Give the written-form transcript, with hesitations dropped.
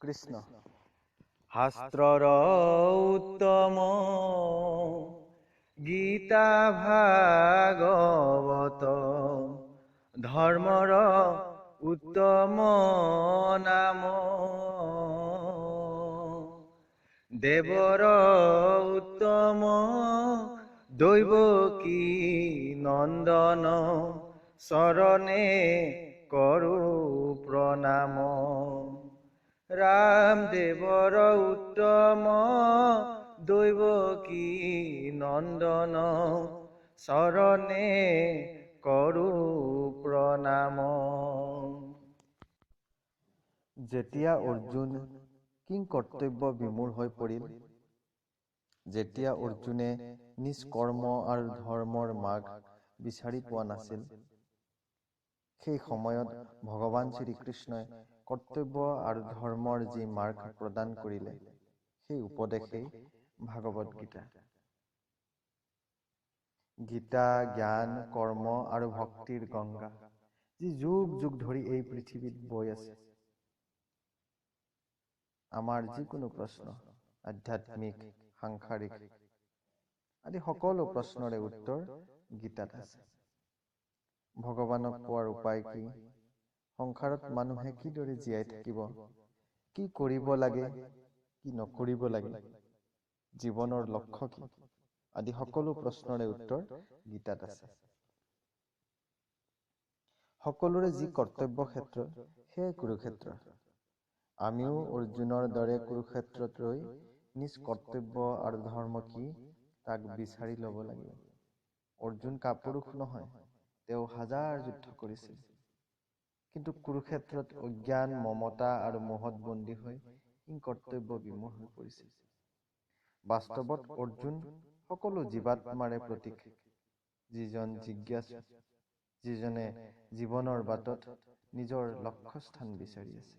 কৃষ্ণ। শাস্ত্ৰৰ উত্তম গীতা ভাগৱত, ধৰ্মৰ উত্তম নাম, দেৱৰ উত্তম দৈৱকী নন্দন, চৰণে কৰো প্ৰণাম। ৰামদেৱৰ উত্তম দৈৱকী নন্দন, চৰণে কৰো প্ৰণাম। যেতিয়া অৰ্জুন কিং কৰ্তব্য বিমূঢ় হৈ পৰিল, যেতিয়া অৰ্জুনে নিজ কৰ্ম আৰু ধৰ্মৰ মাৰ্গ বিচাৰি পোৱা নাছিল, সেই সময়ত ভগৱান শ্ৰীকৃষ্ণই কৰ্তব্য আৰু ধৰ্মৰ যি মাৰ্গ প্ৰদান কৰিলে, সেই উপদেশেই ভাগৱত গীতা। গীতা জ্ঞান, কৰ্ম আৰু ভক্তিৰ গংগা, যি যুগ যুগ ধৰি এই পৃথিৱীত বৈ আছে। আমাৰ যিকোনো প্ৰশ্ন, আধ্যাত্মিক, সাংসাৰিক আদি সকলো প্ৰশ্নৰে উত্তৰ গীতাত আছে। ভগৱানক পোৱাৰ উপায় কি? সংসাৰত মানুহে কিদৰে জীয়াই থাকিব? কি কৰিব লাগে, কি নকৰিব লাগে? জীৱনৰ লক্ষ্য কি? আদি সকলো প্ৰশ্নৰে উত্তৰ গীতাত আছে। সকলোৰে যি কৰ্তব্য ক্ষেত্ৰ, সেয়াই কুৰুক্ষেত্ৰ। আমিও অৰ্জুনৰ দৰে কুৰুক্ষেত্ৰত ৰৈ নিজ কৰ্তব্য আৰু ধৰ্ম কি তাক বিচাৰি ল'ব লাগিব। অৰ্জুন কাপুৰুষ নহয়, তেওঁ হাজাৰ যুদ্ধ কৰিছিল, কিন্তু কুৰুক্ষেত্ৰত অজ্ঞান, মমতা আৰু মোহত বন্দী হৈ কৰ্তব্য বিমূঢ় হৈ পৰিছিল। বাস্তৱত অৰ্জুন সকলো জীৱাত্মাৰে প্ৰতীক, যিজন জিজ্ঞাসু, যিজনে জীৱনৰ বাটত নিজৰ লক্ষ্যস্থান বিচাৰি আছে।